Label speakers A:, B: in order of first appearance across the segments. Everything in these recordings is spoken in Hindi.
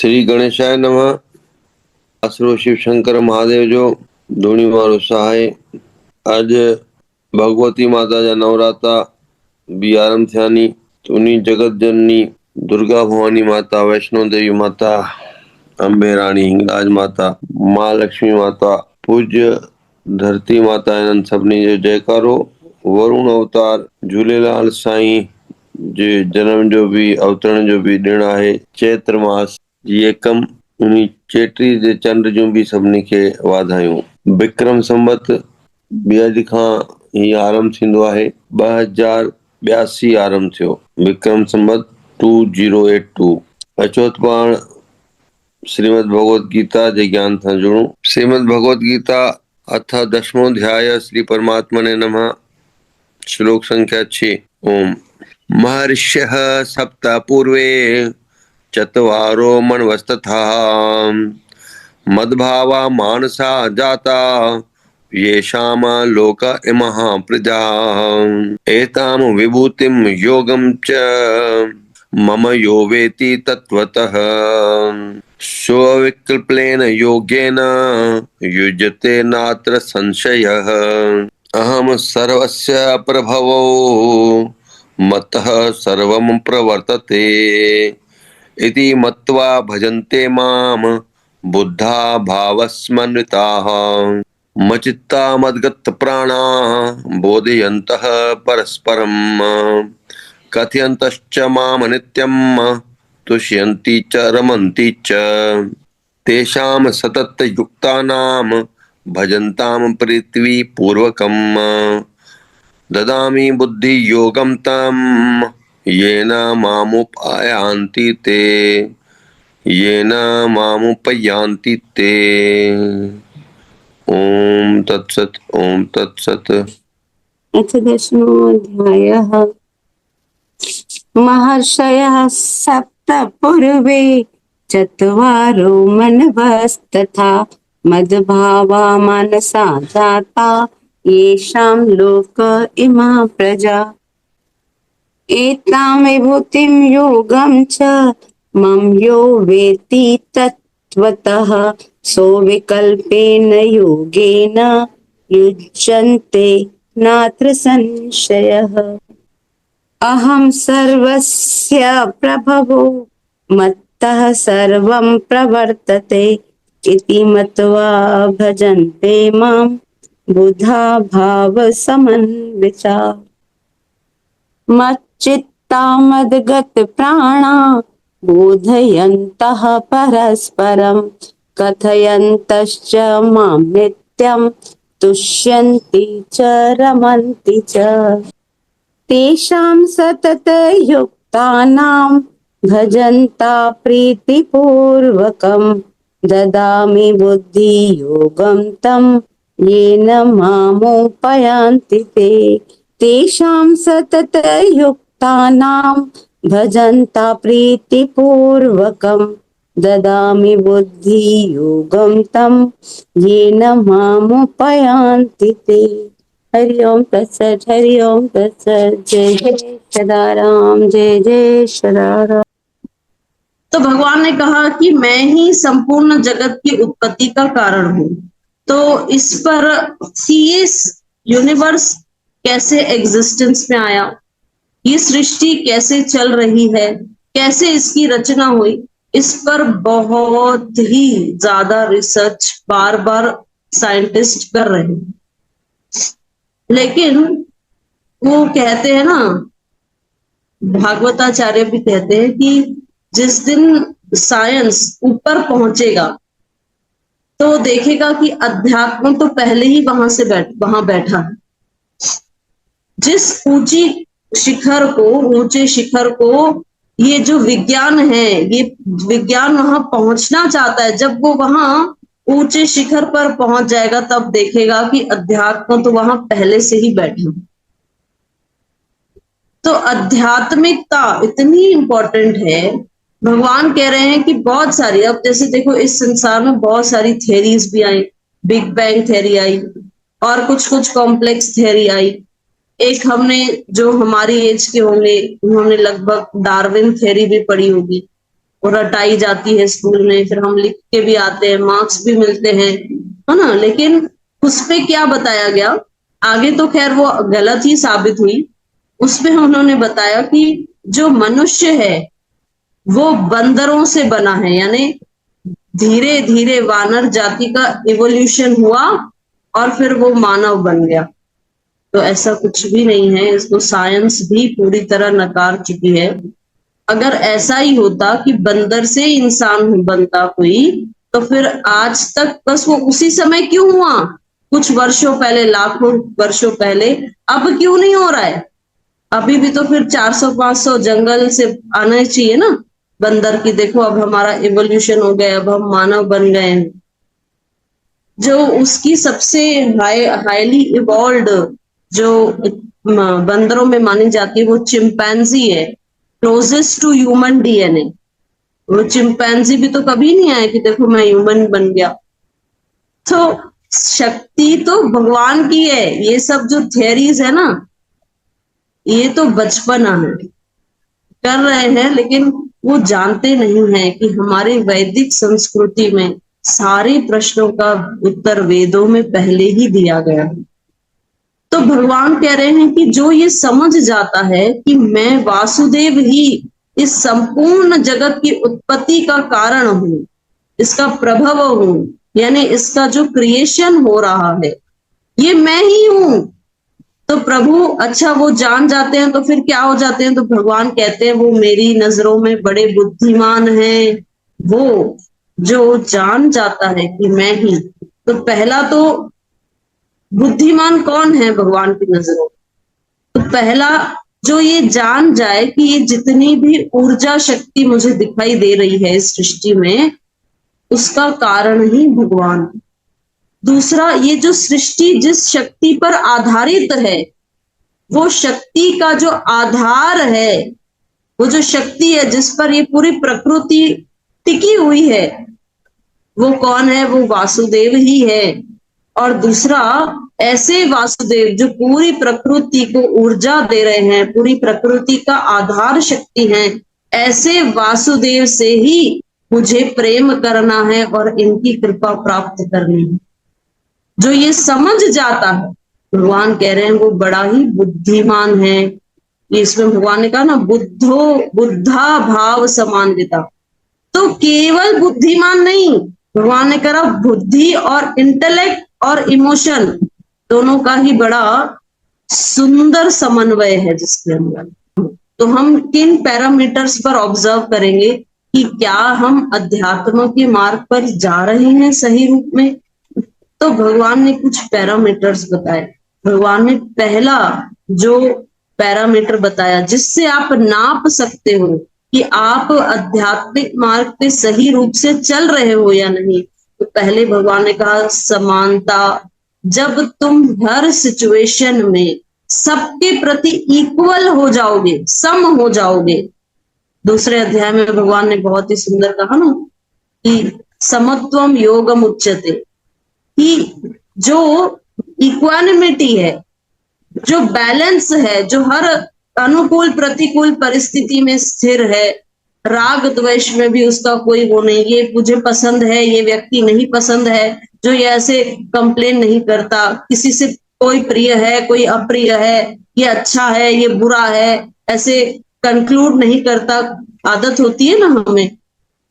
A: श्री गणेशाय नमः। आसरो शिव शंकर महादेव जो धूणी मारो सहाय। आज भगवती माता जा नवराता भी आरंभ थियानी। उन्हीं जगत जननी दुर्गा भवानी माता, वैष्णो देवी माता, अंबे रानी, हिंगलाज माता, माँ लक्ष्मी माता, पूज्य धरती माता, इन्हनि सभिनी जो जयकारो। वरुण अवतार झूलेलाल साईं जे जन्म जो भी अवतरण जो भी ॾिण आहे। चैत्र मास जी एकम उन्हीं चेटी जे चंड जूं भी सभिनी खे वाधायूं। विक्रम संवत बि अॼु खां ही आरंभ थींदो आहे। 2082 आरंभ थियो। विक्रम संवत 2082। अचो त पाण श्रीमद भगवत गीता जे ज्ञान सां जुड़ूं। श्रीमद भगवत गीता अथ दशमो अध्याय। श्री परमात्मने नमः। श्लोक संख्या 6। ओम महर्षयः सप्त पूर्वे चत्वारो मन्वस्तथा मद्भावा मानसा जाता येषाम लोक इमः प्रजा एताम विभूतिम योगम च मम यो वेति तत्वतः स्वविकल्पेन योगेन युज्यते नात्र संशयः। अहम सर्वस्य प्रभवो मत्तः सर्वं प्रवर्तते इति मत्वा भजन्ते माम बुद्धा भावस्मन्विताः मच्चित्ता मद्गत प्राणाः बोधयन्तः परस्परं कथयन्तश्च माम नित्यं तुष्यन्ति च रमन्ति च तेषां सतत युक्तानां भजन्तां पृथ्वी पूर्वकं ददामि बुद्धि योगं तं येन मामुपयान्ति ते। ओम तत्सत। ओम तत्सत।
B: अथ दशमोऽध्यायः। महर्षयः सप्त पूर्वे चत्वारो मनवस्तथा मद्भावा मनसा जाता येषां लोक इमा प्रजा एतां विभूतिं योगं च मम यो वेत्ति तत्त्वतः सोऽविकल्पेन योगेन युज्यन्ते नात्र संशयः। अहं सर्वस्य प्रभवो मत्तः सर्वं प्रवर्तते इति मत्वा भजन्ते मां बुधा भावसमन्विता मच्चित्ता मद्गत प्राणा बोधयन्तः परस्परं कथयन्तश्च मां नित्यं तुष्यन्ति च रमन्ति च तेषां सततयुक्तानां भजन्ता प्रीतिपूर्वकं ददामि बुद्धियोगं तं येन मामुपयान्ति ते। तेषां सततयुक्तानां भजन्ता प्रीतिपूर्वकं ददामि बुद्धियोगं तं येन मामुपयान्ति ते। हरि ओम तत्सत। हरि ओम तत्सत। जय जय सदाराम। जय जय सदाराम।
C: तो भगवान ने कहा कि मैं ही संपूर्ण जगत की उत्पत्ति का कारण हूं। तो इस पर ये यूनिवर्स कैसे एग्जिस्टेंस में आया, ये सृष्टि कैसे चल रही है, कैसे इसकी रचना हुई, इस पर बहुत ही ज्यादा रिसर्च बार बार साइंटिस्ट कर रहे हैं। लेकिन वो कहते हैं ना, भागवताचार्य भी कहते हैं कि जिस दिन साइंस ऊपर पहुंचेगा तो देखेगा कि अध्यात्म तो पहले ही वहां बैठा है। जिस ऊंचे शिखर को ये जो विज्ञान है, ये विज्ञान वहां पहुंचना चाहता है। जब वो वहां ऊंचे शिखर पर पहुंच जाएगा तब देखेगा कि अध्यात्म तो वहां पहले से ही बैठा है। तो आध्यात्मिकता इतनी इंपॉर्टेंट है। भगवान कह रहे हैं कि बहुत सारी, अब जैसे देखो इस संसार में बहुत सारी थियरीज भी आई, बिग बैंग थियरी आई और कुछ कॉम्प्लेक्स थियरी आई। एक हमने जो हमारी एज के होंगे उन्होंने लगभग डार्विन थियरी भी पढ़ी होगी। और रटाई जाती है स्कूल में, फिर हम लिख के भी आते हैं, मार्क्स भी मिलते हैं, है ना। लेकिन उस पे क्या बताया गया, आगे तो खैर वो गलत ही साबित हुई। उसमें उन्होंने बताया कि जो मनुष्य है वो बंदरों से बना है, यानी धीरे धीरे वानर जाति का इवोल्यूशन हुआ और फिर वो मानव बन गया। तो ऐसा कुछ भी नहीं है, इसको साइंस भी पूरी तरह नकार चुकी है। अगर ऐसा ही होता कि बंदर से इंसान बनता कोई, तो फिर आज तक बस वो उसी समय क्यों हुआ, कुछ वर्षों पहले, लाखों वर्षों पहले, अब क्यों नहीं हो रहा है। अभी भी तो फिर 400-500 जंगल से आना चाहिए ना बंदर की। देखो अब हमारा इवोल्यूशन हो गया, अब हम मानव बन गए हैं। जो उसकी सबसे हाईली इवॉल्व जो बंदरों में मानी जाती है वो चिंपैंजी है, क्लोजेस्ट टू ह्यूमन डीएनए। वो चिंपैंजी भी तो कभी नहीं आया कि देखो मैं ह्यूमन बन गया। तो शक्ति तो भगवान की है। ये सब जो थियरीज है ना, ये तो बचपना है, कर रहे हैं, लेकिन वो जानते नहीं है कि हमारे वैदिक संस्कृति में सारे प्रश्नों का उत्तर वेदों में पहले ही दिया गया है। तो भगवान कह रहे हैं कि जो ये समझ जाता है कि मैं वासुदेव ही इस संपूर्ण जगत की उत्पत्ति का कारण हूं, इसका प्रभव हूं, यानी इसका जो क्रिएशन हो रहा है ये मैं ही हूं। तो प्रभु अच्छा वो जान जाते हैं, तो फिर क्या हो जाते हैं, तो भगवान कहते हैं वो मेरी नजरों में बड़े बुद्धिमान हैं। वो जो जान जाता है कि मैं ही, तो पहला तो बुद्धिमान कौन है भगवान की नजरों में, तो पहला जो ये जान जाए कि ये जितनी भी ऊर्जा शक्ति मुझे दिखाई दे रही है इस सृष्टि में, उसका कारण ही भगवान। दूसरा, ये जो सृष्टि जिस शक्ति पर आधारित है, वो शक्ति का जो आधार है, वो जो शक्ति है जिस पर ये पूरी प्रकृति टिकी हुई है, वो कौन है, वो वासुदेव ही है। और दूसरा, ऐसे वासुदेव जो पूरी प्रकृति को ऊर्जा दे रहे हैं, पूरी प्रकृति का आधार शक्ति है, ऐसे वासुदेव से ही मुझे प्रेम करना है और इनकी कृपा प्राप्त करनी है। जो ये समझ जाता है, भगवान कह रहे हैं वो बड़ा ही बुद्धिमान है। ये इसमें भगवान ने कहा ना, बुद्धा भाव समान्विता। तो केवल बुद्धिमान नहीं, भगवान ने कहा बुद्धि और इंटेलेक्ट और इमोशन दोनों का ही बड़ा सुंदर समन्वय है जिसके अंदर। तो हम किन पैरामीटर्स पर ऑब्जर्व करेंगे कि क्या हम अध्यात्म के मार्ग पर जा रहे हैं सही रूप में। तो भगवान ने कुछ पैरामीटर्स बताए। भगवान ने पहला जो पैरामीटर बताया जिससे आप नाप सकते हो कि आप आध्यात्मिक मार्ग पे सही रूप से चल रहे हो या नहीं, तो पहले भगवान ने कहा समानता। जब तुम हर सिचुएशन में सबके प्रति इक्वल हो जाओगे, सम हो जाओगे। दूसरे अध्याय में भगवान ने बहुत ही सुंदर कहा ना कि समत्वम योगम उच्यते, कि जो इक्वानिमिटी है, जो बैलेंस है, जो हर अनुकूल प्रतिकूल परिस्थिति में स्थिर है, राग द्वेष में भी उसका कोई वो नहीं, ये मुझे पसंद है, ये व्यक्ति नहीं पसंद है, जो ये ऐसे कंप्लेन नहीं करता, किसी से कोई प्रिय है कोई अप्रिय है, ये अच्छा है ये बुरा है, ऐसे कंक्लूड नहीं करता। आदत होती है ना हमें,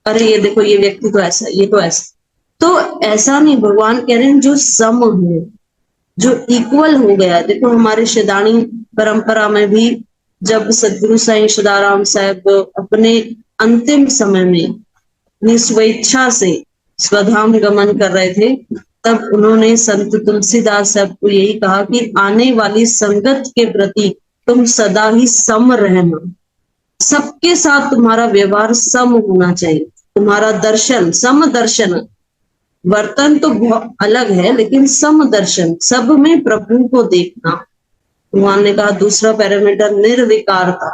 C: अरे ये देखो ये व्यक्ति तो ऐसा, ये तो ऐसा। तो ऐसा नहीं, भगवान कह रहे हैं जो सम हो, जो इक्वल हो गया। देखो हमारे शिदानी परंपरा में भी जब सदगुरु साईं सदाराम साहब अपने अंतिम समय में अपनी स्वेच्छा से स्वधाम गमन कर रहे थे, तब उन्होंने संत तुलसीदास साहब को यही कहा कि आने वाली संगत के प्रति तुम सदा ही सम रहना, सबके साथ तुम्हारा व्यवहार सम होना चाहिए, तुम्हारा दर्शन सम दर्शन, वर्तन तो बहुत अलग है लेकिन सम दर्शन, सब में प्रभु को देखना। भगवान ने कहा दूसरा पैरामीटर निर्विकारता।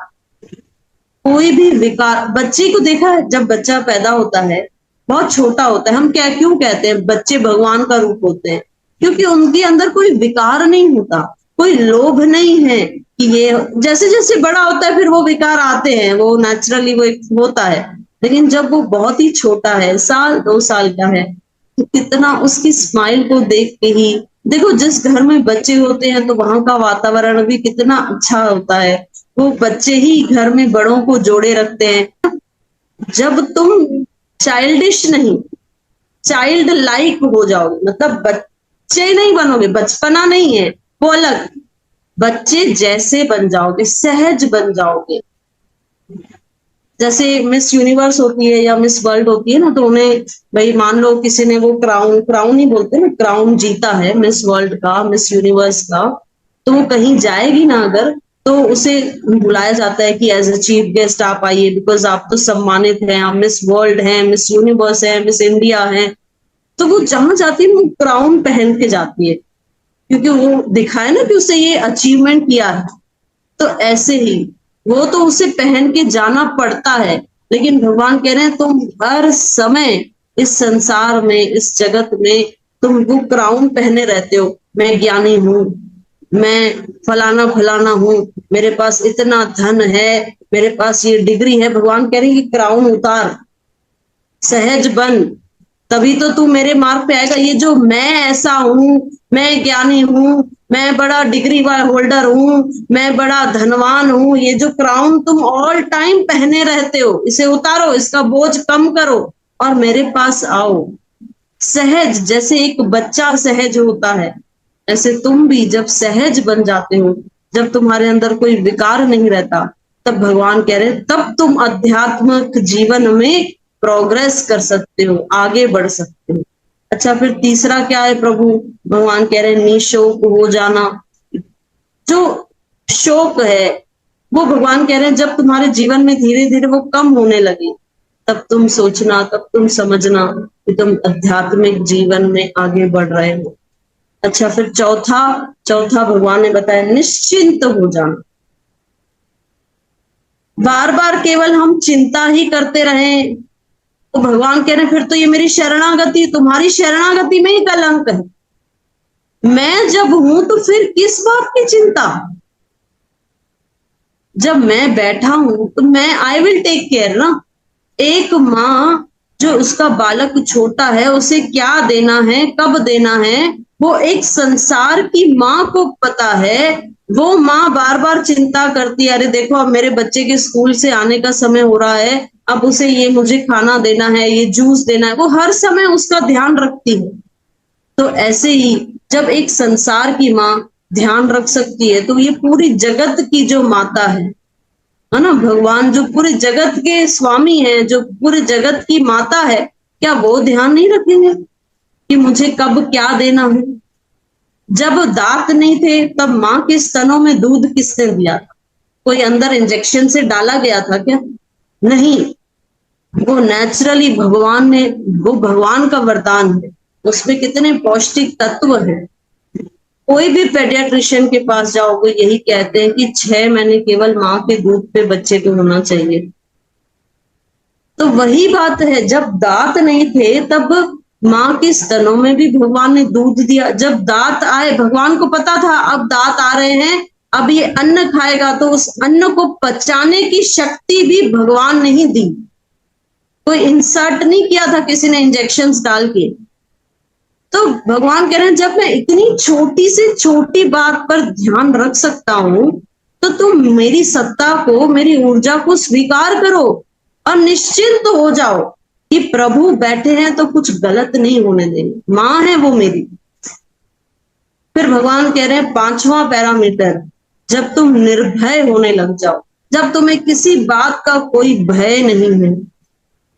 C: कोई भी विकार, बच्चे को देखा है, जब बच्चा पैदा होता है बहुत छोटा होता है, हम क्यों कहते हैं बच्चे भगवान का रूप होते हैं, क्योंकि उनके अंदर कोई विकार नहीं होता, कोई लोभ नहीं है कि ये, जैसे जैसे बड़ा होता है फिर वो विकार आते हैं, वो नेचुरली वो एक होता है, लेकिन जब वो बहुत ही छोटा है, 1 साल 2 साल का है, तो कितना उसकी स्माइल को देख के ही, देखो जिस घर में बच्चे होते हैं तो वहां का वातावरण भी कितना अच्छा होता है। वो बच्चे ही घर में बड़ों को जोड़े रखते हैं। जब तुम चाइल्डिश नहीं, चाइल्ड लाइक हो जाओगे, मतलब बच्चे नहीं बनोगे, बचपना नहीं है वो अलग, बच्चे जैसे बन जाओगे, सहज बन जाओगे। जैसे मिस यूनिवर्स होती है या मिस वर्ल्ड होती है ना, तो उन्हें भाई मान लो किसी ने वो क्राउन, क्राउन ही बोलते हैं ना, क्राउन जीता है मिस वर्ल्ड का, मिस यूनिवर्स का, तो वो कहीं जाएगी ना अगर, तो उसे बुलाया जाता है कि एज अ चीफ गेस्ट आप आइए, बिकॉज आप तो सम्मानित हैं, आप मिस वर्ल्ड हैं, मिस यूनिवर्स हैं, मिस इंडिया हैं। तो वो जहां जाती है वो क्राउन पहन के जाती है, क्योंकि वो दिखाए ना कि उसे ये अचीवमेंट किया है। तो ऐसे ही वो तो उसे पहन के जाना पड़ता है, लेकिन भगवान कह रहे हैं तुम हर समय इस संसार में, इस जगत में तुम वो क्राउन पहने रहते हो, मैं ज्ञानी हूं, मैं फलाना फलाना हूं, मेरे पास इतना धन है, मेरे पास ये डिग्री है। भगवान कह रहे हैं कि क्राउन उतार, सहज बन, तभी तो तू मेरे मार्ग पे आएगा। ये जो मैं ऐसा हूं, मैं ज्ञानी हूं, मैं बड़ा डिग्री होल्डर हूं, मैं बड़ा धनवान हूं, ये जो क्राउन तुम ऑल टाइम पहने रहते हो, इसे उतारो, इसका बोझ कम करो और मेरे पास आओ। सहज, जैसे एक बच्चा सहज होता है, ऐसे तुम भी जब सहज बन जाते हो, जब तुम्हारे अंदर कोई विकार नहीं रहता, तब भगवान कह रहे हैं तब तुम आध्यात्मिक जीवन में प्रोग्रेस कर सकते हो, आगे बढ़ सकते हो। अच्छा, फिर तीसरा क्या है प्रभु? भगवान कह रहे हैं निशोक हो जाना। जो शोक है वो भगवान कह रहे हैं जब तुम्हारे जीवन में धीरे धीरे वो कम होने लगे, तब तुम सोचना, तब तुम समझना कि तुम आध्यात्मिक जीवन में आगे बढ़ रहे हो। अच्छा, फिर चौथा चौथा भगवान ने बताया निश्चिंत हो जाना। बार बार केवल हम चिंता ही करते रहें तो भगवान कह रहे हैं फिर तो ये मेरी शरणागति, तुम्हारी शरणागति में ही कलंक है। मैं जब हूं तो फिर किस बात की चिंता? जब मैं बैठा हूं तो मैं आई विल टेक केयर ना। एक माँ जो उसका बालक छोटा है उसे क्या देना है, कब देना है, वो एक संसार की माँ को पता है। वो माँ बार बार चिंता करती है, अरे देखो अब मेरे बच्चे के स्कूल से आने का समय हो रहा है, अब उसे ये मुझे खाना देना है, ये जूस देना है, वो हर समय उसका ध्यान रखती है। तो ऐसे ही जब एक संसार की माँ ध्यान रख सकती है, तो ये पूरी जगत की जो माता है ना, भगवान जो पूरे जगत के स्वामी हैं, जो पूरे जगत की माता है, क्या वो ध्यान नहीं रखेंगे कि मुझे कब क्या देना है? जब दांत नहीं थे तब माँ के स्तनों में दूध किसने दिया था? कोई अंदर इंजेक्शन से डाला गया था क्या? नहीं, वो नेचुरली भगवान ने, वो भगवान का वरदान है, उसमें कितने पौष्टिक तत्व हैं। कोई भी पेडियाट्रिशियन के पास जाओगे यही कहते हैं कि 6 महीने केवल माँ के दूध पे बच्चे को होना चाहिए। तो वही बात है, जब दांत नहीं थे तब माँ के स्तनों में भी भगवान ने दूध दिया। जब दांत आए, भगवान को पता था अब दांत आ रहे हैं, अब ये अन्न खाएगा, तो उस अन्न को पचाने की शक्ति भी भगवान ने ही दी। कोई इंसर्ट नहीं किया था किसी ने इंजेक्शंस डाल के। तो भगवान कह रहे हैं जब मैं इतनी छोटी से छोटी बात पर ध्यान रख सकता हूं, तो तुम मेरी सत्ता को, मेरी ऊर्जा को स्वीकार करो और निश्चिंत हो जाओ कि प्रभु बैठे हैं तो कुछ गलत नहीं होने देंगे, माँ है वो मेरी। फिर भगवान कह रहे हैं 5वां पैरामीटर, जब तुम निर्भय होने लग जाओ, जब तुम्हें किसी बात का कोई भय नहीं है,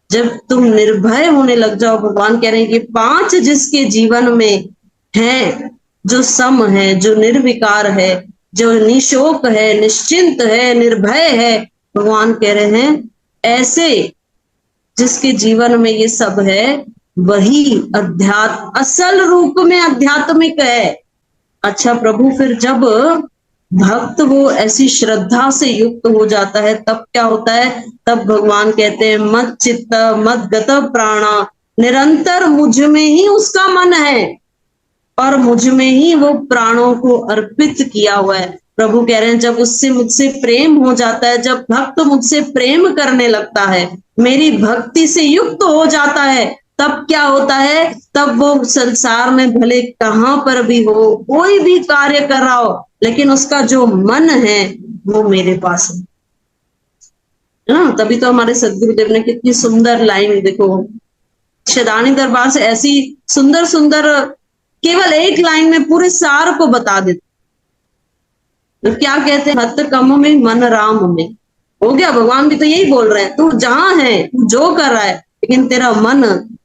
C: जब तुम निर्भय होने लग जाओ, भगवान कह रहे हैं कि 5 जिसके जीवन में है, जो सम है, जो निर्विकार है, जो निशोक है, निश्चिंत है, निर्भय है, भगवान कह रहे हैं ऐसे जिसके जीवन में ये सब है, वही अध्यात्म असल रूप में आध्यात्मिक है। अच्छा प्रभु, फिर जब भक्त वो ऐसी श्रद्धा से युक्त हो जाता है तब क्या होता है? तब भगवान कहते हैं मत चित्त मत गत प्राणा, निरंतर मुझ में ही उसका मन है। और मुझ में ही वो प्राणों को अर्पित किया हुआ है। प्रभु कह रहे हैं जब उससे मुझसे प्रेम हो जाता है, जब भक्त मुझसे प्रेम करने लगता है, मेरी भक्ति से युक्त हो जाता है, तब क्या होता है, तब वो संसार में भले कहां पर भी हो, कोई भी कार्य कर रहा हो, लेकिन उसका जो मन है वो मेरे पास है ना। तभी तो हमारे सदगुरुदेव ने कितनी सुंदर लाइन देखो, शदानी दरबार से ऐसी सुंदर सुंदर केवल एक लाइन में पूरे सार को बता देते। तो क्या कहते हैं, हत कम में मन राम में। हो गया, भगवान भी तो यही बोल रहे हैं, तू जहां है, तू जो कर रहा है, लेकिन तेरा मन,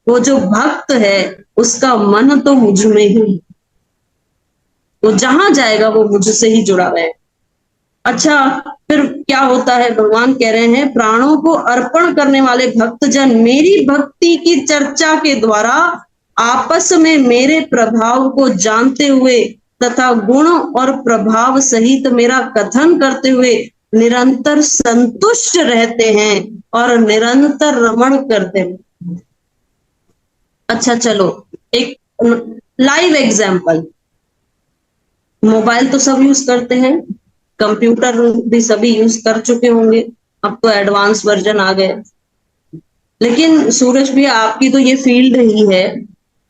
C: वो जो भक्त है उसका मन तो मुझ में ही, वो जहां जाएगा वो मुझसे ही जुड़ा रहे। अच्छा, फिर क्या होता है, भगवान कह रहे हैं प्राणों को अर्पण करने वाले भक्तजन मेरी भक्ति की चर्चा के द्वारा आपस में मेरे प्रभाव को जानते हुए तथा गुण और प्रभाव सहित मेरा कथन करते हुए निरंतर संतुष्ट रहते हैं और निरंतर रमण करते हैं। अच्छा चलो, एक लाइव एग्जाम्पल, मोबाइल तो सब यूज करते हैं, कंप्यूटर भी सभी यूज कर चुके होंगे, अब तो एडवांस वर्जन आ गए। लेकिन सूरज भी, आपकी तो ये फील्ड ही है,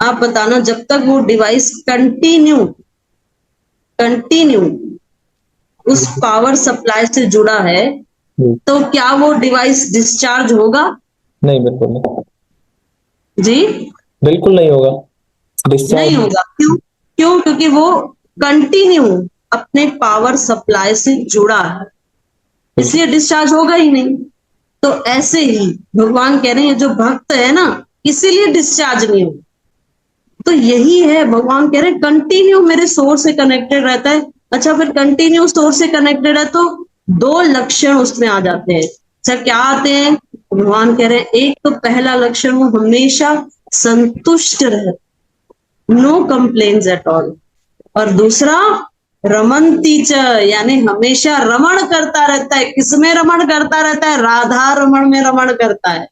C: आप बताना, जब तक वो डिवाइस कंटिन्यू उस पावर सप्लाई से जुड़ा है, तो क्या वो डिवाइस डिस्चार्ज होगा?
D: नहीं, बिल्कुल नहीं।
C: जी
D: बिल्कुल नहीं होगा,
C: नहीं होगा। क्यों? क्योंकि वो कंटिन्यू अपने पावर सप्लाई से जुड़ा है, इसलिए डिस्चार्ज होगा ही नहीं। तो ऐसे ही भगवान कह रहे हैं जो भक्त है ना, इसीलिए डिस्चार्ज नहीं हो। तो यही है, भगवान कह रहे हैं कंटिन्यू मेरे सोर्स से कनेक्टेड रहता है। अच्छा, फिर कंटिन्यू सोर्स से कनेक्टेड है तो दो लक्षण उसमें आ जाते हैं। अच्छा, क्या आते हैं? भगवान कह रहे हैं एक तो पहला लक्षण, वो हमेशा संतुष्ट रहे, नो कंप्लेन्स एट ऑल। और दूसरा रमंती च, यानी हमेशा रमण करता रहता है। किसमें रमण करता रहता है? राधा रमण में रमण करता है,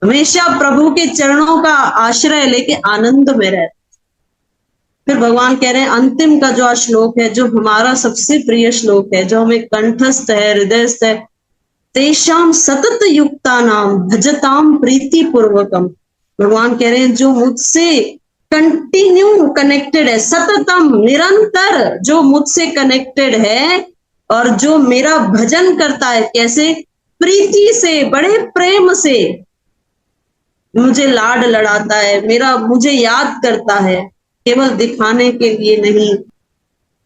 C: हमेशा प्रभु के चरणों का आश्रय लेके आनंद में रहता। फिर भगवान कह रहे हैं अंतिम का जो श्लोक है, जो हमारा सबसे प्रिय श्लोक है, जो हमें कंठस्थ है, हृदयस्थ है, तेषाम सतत युक्ता नाम भजताम प्रीति पूर्वकम। भगवान कह रहे हैं जो मुझसे कंटिन्यू कनेक्टेड है, सततम निरंतर जो मुझसे कनेक्टेड है और जो मेरा भजन करता है, कैसे? प्रीति से, बड़े प्रेम से मुझे लाड लड़ाता है, मुझे याद करता है, केवल दिखाने के लिए नहीं।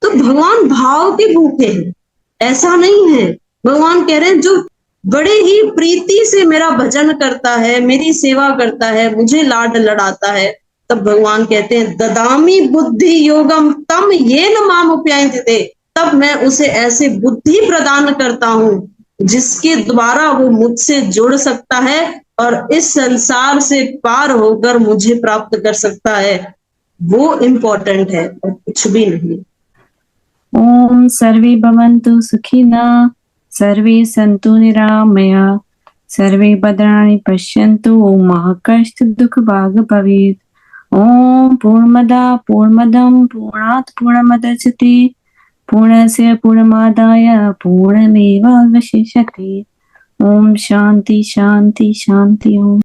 C: तो भगवान भाव के भूखे हैं, ऐसा नहीं है। भगवान कह रहे हैं जो बड़े ही प्रीति से मेरा भजन करता है, मेरी सेवा करता है, मुझे लाड लड़ाता है, तब भगवान कहते हैं ददामी बुद्धि योगम तम येन माम उपयान्ति, तब मैं उसे ऐसे बुद्धि प्रदान करता हूं जिसके द्वारा वो मुझसे जुड़ सकता है और इस संसार से पार होकर मुझे प्राप्त कर सकता है। वो इम्पोर्टेंट है और कुछ भी नहीं।
B: ओम सर्वे भवन्तु सुखिनः, सर्वे सन्तु निरामया, सर्वे भद्राणि पश्यन्तु, मा कश्चित् दुःखभाग् भवेत्। ओम पूर्णमदा पूर्णमदं पूर्णात् पूर्णमुदच्यते, पूर्णस्य पूर्णमादाय पूर्णमेवावशिष्यते। ओम शांति शांति शांति। ओम।